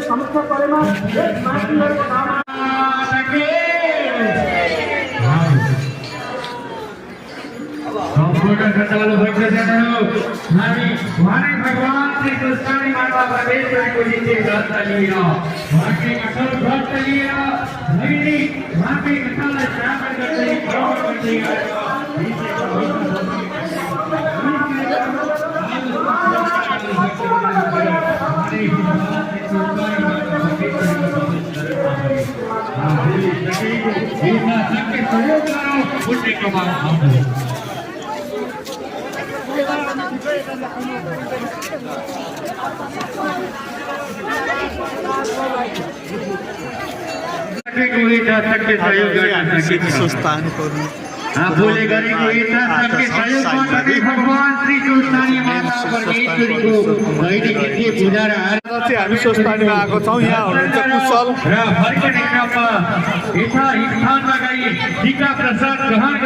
समस्या परेमा चालू भगवान श्री कृष्ण माता परमेश्वरी को नीचे व्रत लिया बाकी कठोर व्रत लिया नहीं बाकी कठोर श्राप करते बोले गरी को भगवान श्री कृष्ण माता परमेश्वरी को पूजा हामी स्वस्थानीमा आएको छौँ। यहाँ हुनुहुन्छ कुशल र फर्कने क्रममा यथा स्थानमा गई टीका प्रसाद ग्रहण